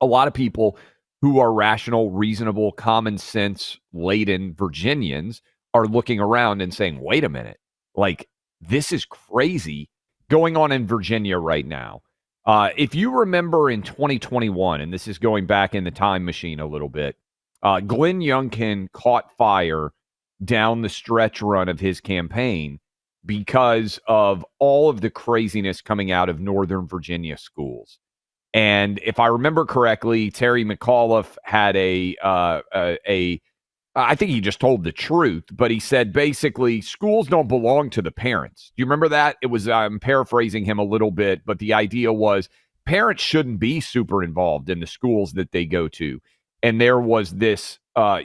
a lot of people who are rational, reasonable, common sense laden Virginians are looking around and saying, wait a minute, like, this is crazy going on in Virginia right now. If you remember in 2021, and this is going back in the time machine a little bit, Glenn Youngkin caught fire down the stretch run of his campaign because of all of the craziness coming out of Northern Virginia schools. And if I remember correctly, Terry McAuliffe had I think he just told the truth, but he said basically schools don't belong to the parents. Do you remember that? It was, I'm paraphrasing him a little bit, but the idea was parents shouldn't be super involved in the schools that they go to. And there was this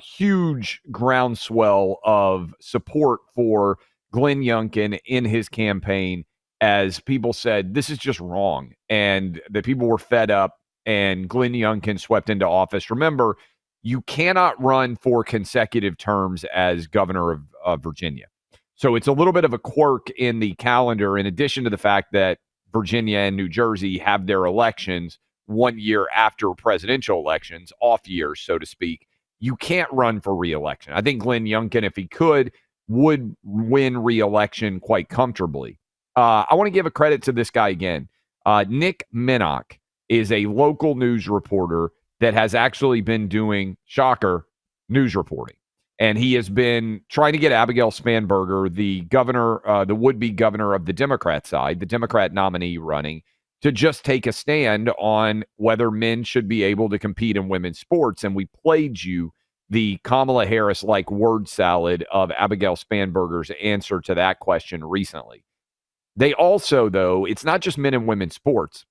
huge groundswell of support for Glenn Youngkin in his campaign as people said, this is just wrong. And the people were fed up and Glenn Youngkin swept into office. Remember, you cannot run for consecutive terms as governor of Virginia. So it's a little bit of a quirk in the calendar, in addition to the fact that Virginia and New Jersey have their elections 1 year after presidential elections, off years, so to speak. You can't run for re-election. I think Glenn Youngkin, if he could, would win re-election quite comfortably. I want to give a credit to this guy again. Nick Minnock is a local news reporter that has actually been doing, shocker, news reporting. And he has been trying to get Abigail Spanberger, the governor, the would-be governor of the Democrat side, the Democrat nominee running, to just take a stand on whether men should be able to compete in women's sports. And we played you the Kamala Harris-like word salad of Abigail Spanberger's answer to that question recently. They also, though, it's not just men and women's sports.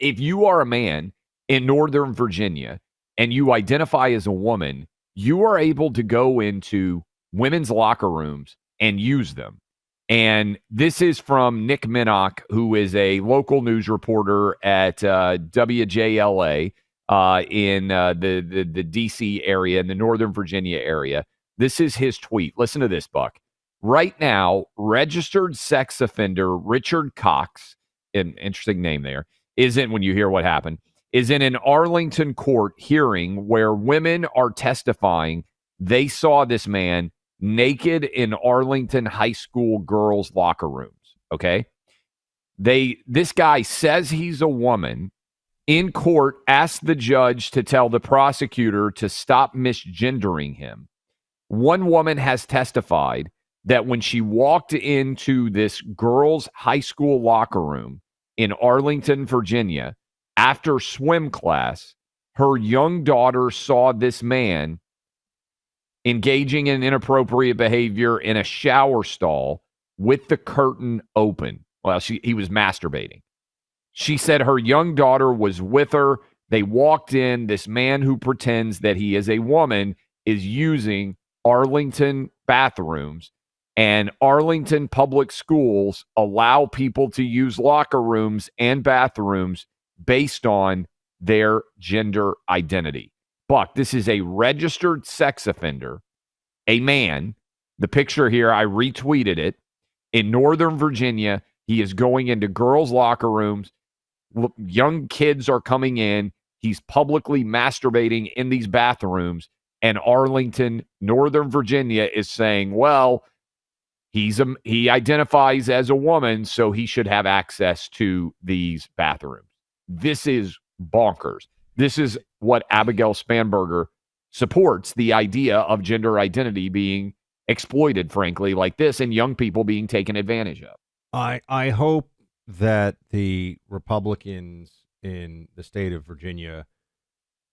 If you are a man in Northern Virginia and you identify as a woman, you are able to go into women's locker rooms and use them. And this is from Nick Minnock, who is a local news reporter at WJLA in the D.C. area, in the Northern Virginia area. This is his tweet. Listen to this, Buck. Right now, registered sex offender Richard Cox, an interesting name there, isn't, when you hear what happened, is in an Arlington court hearing where women are testifying they saw this man naked in Arlington high school girls' locker rooms, okay? This guy says he's a woman. In court, asked the judge to tell the prosecutor to stop misgendering him. One woman has testified that when she walked into this girls' high school locker room in Arlington, Virginia, after swim class, her young daughter saw this man engaging in inappropriate behavior in a shower stall with the curtain open. Well, he was masturbating. She said her young daughter was with her. They walked in. This man who pretends that he is a woman is using Arlington bathrooms, and Arlington public schools allow people to use locker rooms and bathrooms based on their gender identity. Buck, this is a registered sex offender, a man. The picture here, I retweeted it. In Northern Virginia, he is going into girls' locker rooms. Young kids are coming in. He's publicly masturbating in these bathrooms. And Arlington, Northern Virginia is saying, well, he identifies as a woman, so he should have access to these bathrooms. This is bonkers. This is what Abigail Spanberger supports, the idea of gender identity being exploited, frankly, like this, and young people being taken advantage of. I hope that the Republicans in the state of Virginia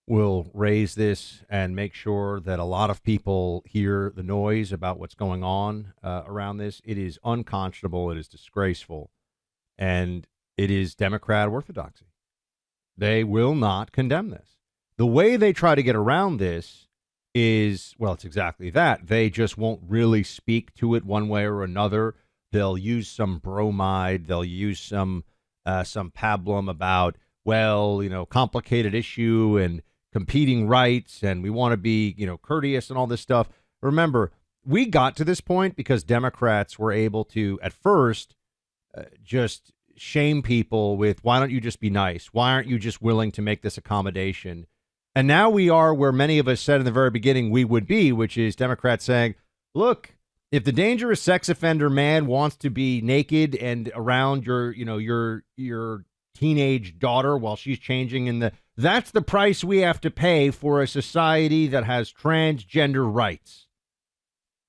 will raise this and make sure that a lot of people hear the noise about what's going on around this. It is unconscionable. It is disgraceful. And it is Democrat orthodoxy. They will not condemn this. The way they try to get around this is, well, it's exactly that. They just won't really speak to it one way or another. They'll use some bromide. They'll use some pablum about, well, complicated issue and competing rights, and we want to be, courteous and all this stuff. Remember, we got to this point because Democrats were able to, at first, just shame people with, why don't you just be nice? Why aren't you just willing to make this accommodation? And now we are where many of us said in the very beginning we would be, which is Democrats saying, look, if the dangerous sex offender man wants to be naked and around your teenage daughter while she's changing that's the price we have to pay for a society that has transgender rights.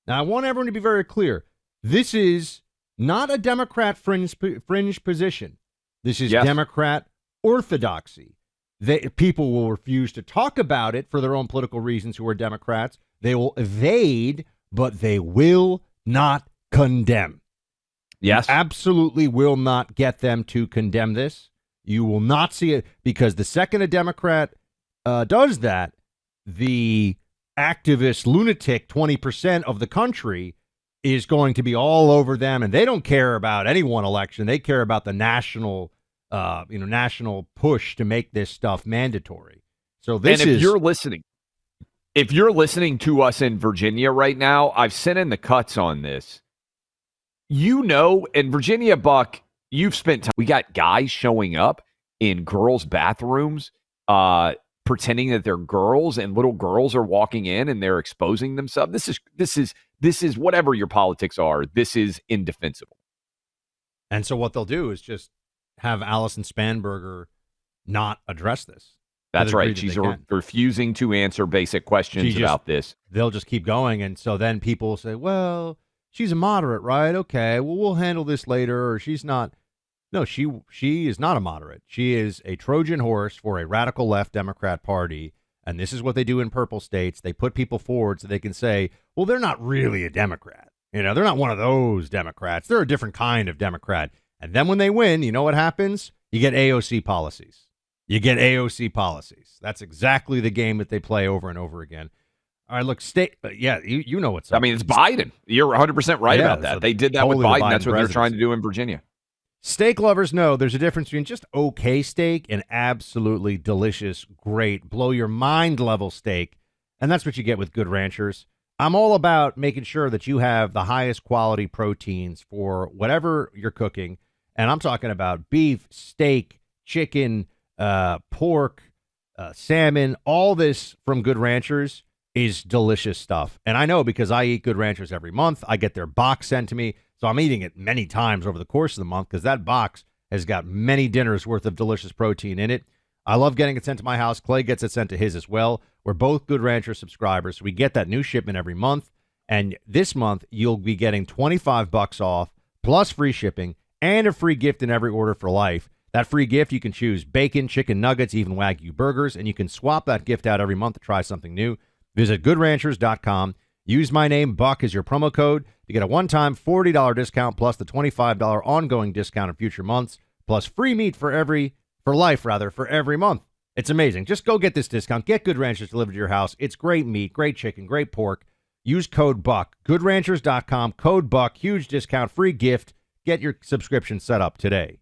Now, I want everyone to be very clear. This is not a Democrat fringe position. This is Democrat orthodoxy. People will refuse to talk about it for their own political reasons who are Democrats. They will evade, but they will not condemn. Yes. You absolutely will not get them to condemn this. You will not see it, because the second a Democrat does that, the activist lunatic 20% of the country is going to be all over them, and they don't care about any one election. They care about the national push to make this stuff mandatory. So this and if you're listening to us in Virginia right now, I've sent in the cuts on this. In Virginia, Buck, you've spent time. We got guys showing up in girls' bathrooms, pretending that they're girls, and little girls are walking in and they're exposing themselves. This is whatever your politics are. This is indefensible. And so what they'll do is just have Allison Spanberger not address this. That's right. She's refusing to answer basic questions about this. They'll just keep going. And so then people will say, well, she's a moderate, right? Okay, well, we'll handle this later. Or she's not. No, she is not a moderate. She is a Trojan horse for a radical left Democrat party. And this is what they do in purple states. They put people forward so they can say, well, they're not really a Democrat. They're not one of those Democrats. They're a different kind of Democrat. And then when they win, you know what happens? You get AOC policies. That's exactly the game that they play over and over again. All right, look, you know what's up. I mean, it's Biden. You're 100% right about that. They did that with Biden. That's what they're trying to do in Virginia. Steak lovers know there's a difference between just okay steak and absolutely delicious, great, blow your mind level steak. And that's what you get with Good Ranchers. I'm all about making sure that you have the highest quality proteins for whatever you're cooking. And I'm talking about beef, steak, chicken, pork, salmon. All this from Good Ranchers is delicious stuff. And I know because I eat Good Ranchers every month. I get their box sent to me. So I'm eating it many times over the course of the month because that box has got many dinners worth of delicious protein in it. I love getting it sent to my house. Clay gets it sent to his as well. We're both Good Rancher subscribers. So we get that new shipment every month. And this month, you'll be getting $25 off plus free shipping and a free gift in every order for life. That free gift, you can choose bacon, chicken nuggets, even Wagyu burgers, and you can swap that gift out every month to try something new. Visit goodranchers.com. Use my name, Buck, as your promo code to get a one-time $40 discount plus the $25 ongoing discount in future months, plus free meat for every month. It's amazing. Just go get this discount. Get Good Ranchers delivered to your house. It's great meat, great chicken, great pork. Use code Buck. Goodranchers.com, code Buck, huge discount, free gift. Get your subscription set up today.